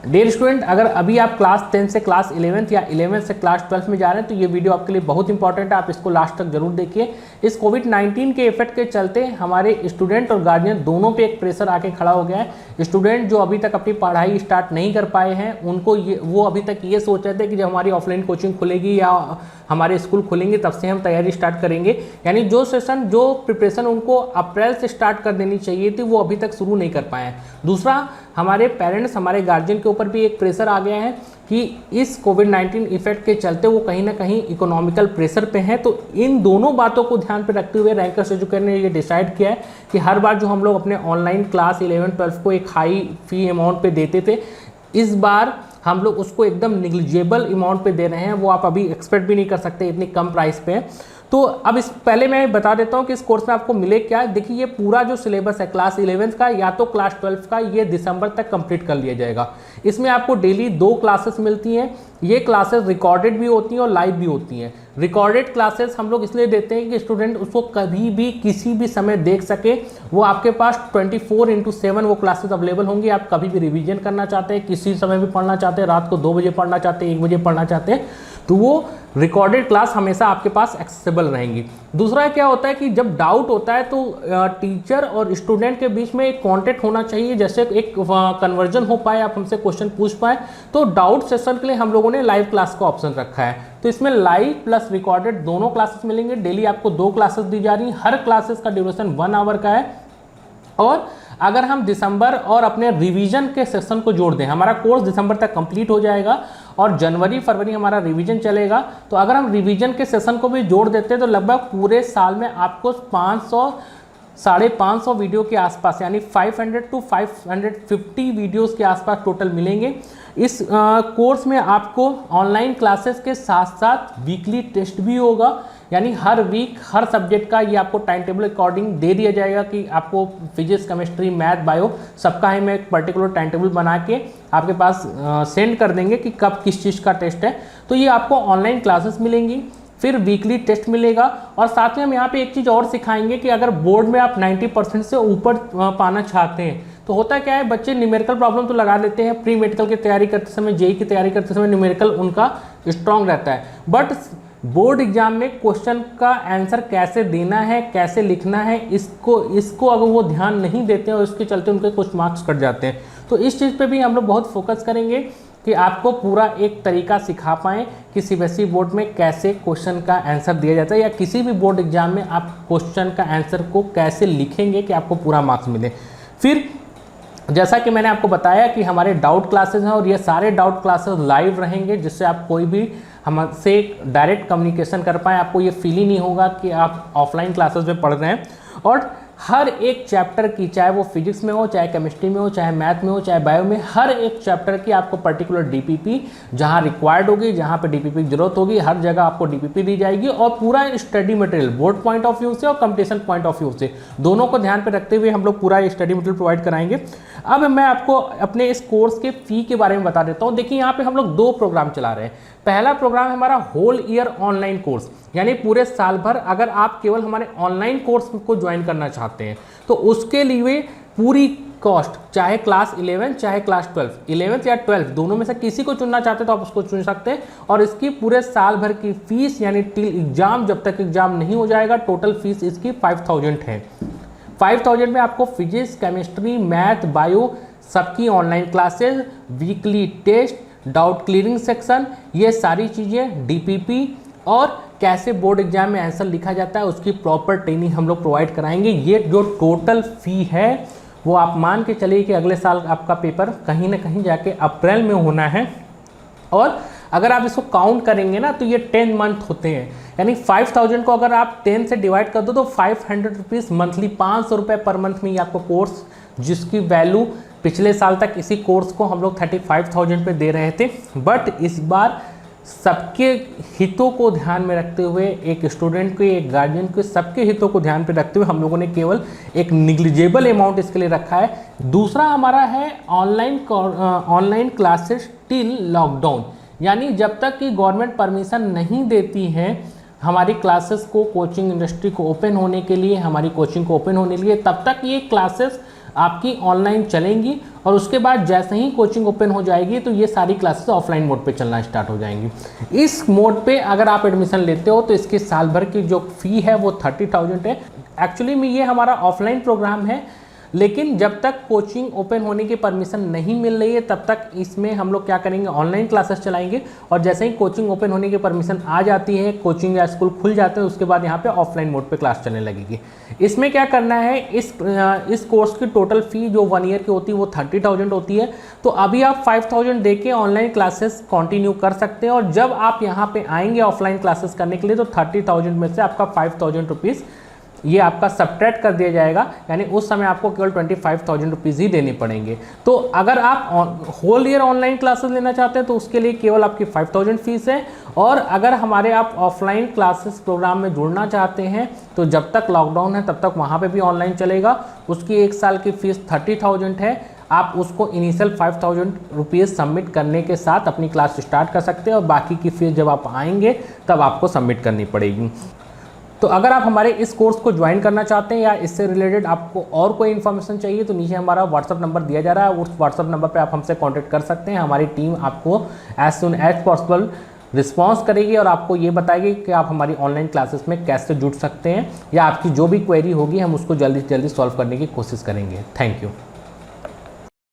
Dear student, अगर अभी आप क्लास 10 से क्लास 11th या 11th से क्लास 12th में जा रहे हैं तो ये वीडियो आपके लिए बहुत इंपॉर्टेंट है, आप इसको लास्ट तक जरूर देखिए। इस कोविड-19 के इफेक्ट के चलते हमारे स्टूडेंट और गार्जियन दोनों पे एक प्रेशर आके खड़ा हो गया है। स्टूडेंट जो अभी तक अपनी पढ़ाई स्टार्ट नहीं कर पाए हैं, उनको वो अभी तक ये सोच रहे थे कि जब हमारी ऑफलाइन कोचिंग खुलेगी या हमारे स्कूल खुलेंगे तब से हम तैयारी स्टार्ट करेंगे, यानी जो प्रिपरेशन उनको अप्रैल से स्टार्ट कर देनी चाहिए थी वो अभी तक शुरू नहीं कर पाए हैं। दूसरा, हमारे पेरेंट्स, हमारे गार्जियन के ऊपर भी एक प्रेशर आ गया है कि इस कोविड-19 इफेक्ट के चलते वो कहीं ना कहीं इकोनॉमिकल प्रेशर पे हैं। तो इन दोनों बातों को ध्यान पे रखते हुए रैंकर्स एजुकेटर ने ये डिसाइड किया है कि हर बार जो हम लोग अपने ऑनलाइन क्लास 11-12 को एक हाई फी अमाउंट पे देते थे, इस बार हम लोग उसको एकदम निग्लिजिबल अमाउंट पे दे रहे हैं। वो आप अभी एक्सपेक्ट भी नहीं कर सकते, इतनी कम प्राइस पे है। तो अब इस पहले मैं बता देता हूँ कि इस कोर्स में आपको मिले क्या। देखिए, ये पूरा जो सिलेबस है क्लास 11th का या तो क्लास 12 का, ये दिसंबर तक कंप्लीट कर लिया जाएगा। इसमें आपको डेली 2 क्लासेस मिलती हैं। ये क्लासेस रिकॉर्डेड भी होती हैं और लाइव भी होती हैं। रिकॉर्डेड क्लासेस हम लोग इसलिए देते हैं कि स्टूडेंट उसको कभी भी किसी भी समय देख सके। वो आपके पास 24/7 वो क्लासेस अवेलेबल होंगी। आप कभी भी रिवीजन करना चाहते हैं, किसी समय भी पढ़ना चाहते हैं, रात को 2 बजे पढ़ना चाहते हैं, 1 बजे पढ़ना चाहते हैं, तो वो रिकॉर्डेड क्लास हमेशा आपके पास एक्सेसिबल रहेंगी। दूसरा क्या होता है कि जब डाउट होता है तो टीचर और स्टूडेंट के बीच में एक कॉन्टेक्ट होना चाहिए, जैसे एक कन्वर्जन हो पाए, आप हमसे क्वेश्चन पूछ पाए। तो डाउट सेशन के लिए हम लोगों ने लाइव क्लास का ऑप्शन रखा है। तो इसमें लाइव प्लस रिकॉर्डेड दोनों क्लासेस मिलेंगे। डेली आपको 2 क्लासेस दी जा रही हैं। हर क्लासेस का ड्यूरेशन 1 आवर का है। और अगर हम दिसंबर और अपने रिवीजन के सेशन को जोड़ दें, हमारा कोर्स दिसंबर तक कंप्लीट हो जाएगा और जनवरी फरवरी हमारा रिवीजन चलेगा। तो अगर हम रिवीजन के सेशन को भी जोड़ देते हैं तो लगभग पूरे साल में आपको 500-550 वीडियो के आसपास, यानी 500 to 550 वीडियोस के आसपास टोटल मिलेंगे। इस कोर्स में आपको ऑनलाइन क्लासेस के साथ साथ वीकली टेस्ट भी होगा, यानी हर वीक हर सब्जेक्ट का ये आपको टाइम टेबल अकॉर्डिंग दे दिया जाएगा कि आपको फिजिक्स, केमिस्ट्री, मैथ, बायो सबका ही मैं एक पर्टिकुलर टाइम टेबल बना के आपके पास सेंड कर देंगे कि कब किस चीज़ का टेस्ट है। तो ये आपको ऑनलाइन क्लासेस मिलेंगी, फिर वीकली टेस्ट मिलेगा और साथ में हम यहाँ पे एक चीज़ और सिखाएंगे कि अगर बोर्ड में आप 90% से ऊपर पाना चाहते हैं तो होता क्या है, बच्चे न्यूमेरिकल प्रॉब्लम तो लगा लेते हैं। प्री मेडिकल की तैयारी करते समय, जेई की तैयारी करते समय न्यूमेरिकल उनका स्ट्रांग रहता है, बट बोर्ड एग्जाम में क्वेश्चन का आंसर कैसे देना है, कैसे लिखना है, इसको अगर वो ध्यान नहीं देते हैं और इसके चलते उनके कुछ मार्क्स कट जाते हैं। तो इस चीज़ पे भी हम लोग बहुत फोकस करेंगे कि आपको पूरा एक तरीका सिखा पाएँ कि सीबीएसई बोर्ड में कैसे क्वेश्चन का आंसर दिया जाता है या किसी भी बोर्ड एग्जाम में आप क्वेश्चन का आंसर को कैसे लिखेंगे कि आपको पूरा मार्क्स मिले। फिर जैसा कि मैंने आपको बताया कि हमारे डाउट क्लासेस हैं और ये सारे डाउट क्लासेस लाइव रहेंगे, जिससे आप कोई भी हमसे डायरेक्ट कम्युनिकेशन कर पाएँ। आपको ये फील ही नहीं होगा कि आप ऑफलाइन क्लासेस में पढ़ रहे हैं। और हर एक चैप्टर की, चाहे वो फिजिक्स में हो, चाहे केमिस्ट्री में हो, चाहे मैथ में हो, चाहे बायो में, हर एक चैप्टर की आपको पर्टिकुलर डीपीपी जहां रिक्वायर्ड होगी, जहां पे डीपीपी की जरूरत होगी, हर जगह आपको डीपीपी दी जाएगी। और पूरा study material board point of view से और कंपटीशन पॉइंट ऑफ व्यू से दोनों को ध्यान पे रखते हुए हम लोग पूरा स्टडी मटेरियल प्रोवाइड कराएंगे। अब मैं आपको अपने इस कोर्स के फी के बारे में बता देता हूँ। देखिए, यहाँ पे हम लोग 2 प्रोग्राम चला रहे हैं। पहला प्रोग्राम है हमारा होल ईयर ऑनलाइन कोर्स, यानी पूरे साल भर अगर आप केवल हमारे ऑनलाइन कोर्स को ज्वाइन करना चाहते हैं तो उसके लिए पूरी कॉस्ट, चाहे क्लास 11 चाहे क्लास 12, 11th या 12 दोनों में से किसी को चुनना चाहते हैं तो आप उसको चुन सकते हैं। और इसकी पूरे साल भर की फीस, यानी टिल एग्जाम, जब तक एग्जाम नहीं हो जाएगा, टोटल फीस इसकी 5000 है। 5000 में आपको फिजिक्स, केमिस्ट्री, मैथ, बायो सबकी online classes, weekly test, doubt clearing section, ये सारी चीज़ें, डीपीपी और कैसे बोर्ड एग्जाम में आंसर लिखा जाता है उसकी प्रॉपर ट्रेनिंग हम लोग प्रोवाइड कराएंगे। ये जो टोटल फी है वो आप मान के चलिए कि अगले साल आपका पेपर कहीं ना कहीं जाके अप्रैल में होना है। और अगर आप इसको काउंट करेंगे ना तो ये 10 मंथ होते हैं, यानी 5000 को अगर आप 10 से डिवाइड कर दो तो 500 रुपीज़ मंथली, 500 रुपये पर मंथ में ये आपको कोर्स, जिसकी वैल्यू पिछले साल तक इसी कोर्स को हम लोग 35,000 पे दे रहे थे। बट इस बार सबके हितों को ध्यान में रखते हुए, एक स्टूडेंट के, एक गार्जियन के, सबके हितों को ध्यान पे रखते हुए हम लोगों ने केवल एक निग्लिजिबल अमाउंट इसके लिए रखा है। दूसरा हमारा है ऑनलाइन क्लासेस टिल लॉकडाउन, यानी जब तक कि गवर्नमेंट परमिशन नहीं देती है हमारी क्लासेस को, कोचिंग इंडस्ट्री को ओपन होने के लिए, हमारी कोचिंग को ओपन होने के लिए, तब तक ये क्लासेस आपकी ऑनलाइन चलेंगी और उसके बाद जैसे ही कोचिंग ओपन हो जाएगी तो ये सारी क्लासेस ऑफलाइन मोड पे चलना स्टार्ट हो जाएंगी। इस मोड पे अगर आप एडमिशन लेते हो तो इसकी साल भर की जो फ़ी है वो 30,000 है। एक्चुअली में ये हमारा ऑफलाइन प्रोग्राम है, लेकिन जब तक कोचिंग ओपन होने की परमिशन नहीं मिल रही है तब तक इसमें हम लोग क्या करेंगे, ऑनलाइन क्लासेस चलाएंगे। और जैसे ही कोचिंग ओपन होने की परमिशन आ जाती है, कोचिंग या स्कूल खुल जाते हैं, उसके बाद यहाँ पे ऑफलाइन मोड पे क्लास चलने लगेगी। इसमें क्या करना है, इस कोर्स की टोटल फ़ी जो 1 ईयर की होती है वो 30,000 होती है। तो अभी आप 5,000 दे के ऑनलाइन क्लासेस कंटिन्यू कर सकते हैं और जब आप यहाँ पे आएंगे ऑफलाइन क्लासेस करने के लिए तो 30,000 में से आपका 5,000 रुपीज़ ये आपका सब्ट्रैक्ट कर दिया जाएगा, यानी उस समय आपको केवल 25,000 रुपीज़ ही देने पड़ेंगे। तो अगर आप होल ईयर ऑनलाइन क्लासेस लेना चाहते हैं तो उसके लिए केवल आपकी 5,000 फीस है। और अगर हमारे आप ऑफलाइन क्लासेस प्रोग्राम में जुड़ना चाहते हैं तो जब तक लॉकडाउन है तब तक वहाँ पे भी ऑनलाइन चलेगा। उसकी 1 साल की फ़ीस 30,000 है। आप उसको इनिशियल 5,000 रुपीज़ सबमिट करने के साथ अपनी क्लास स्टार्ट कर सकते हैं और बाकी की फ़ीस जब आप आएंगे तब आपको सबमिट करनी पड़ेगी। तो अगर आप हमारे इस कोर्स को ज्वाइन करना चाहते हैं या इससे रिलेटेड आपको और कोई इन्फॉर्मेशन चाहिए तो नीचे हमारा व्हाट्सअप नंबर दिया जा रहा है, उस व्हाट्सअप नंबर पे आप हमसे कांटेक्ट कर सकते हैं। हमारी टीम आपको as soon as possible response करेगी और आपको ये बताएगी कि आप हमारी ऑनलाइन क्लासेस में कैसे जुड़ सकते हैं, या आपकी जो भी क्वेरी होगी हम उसको जल्दी से जल्दी सॉल्व करने की कोशिश करेंगे। Thank you.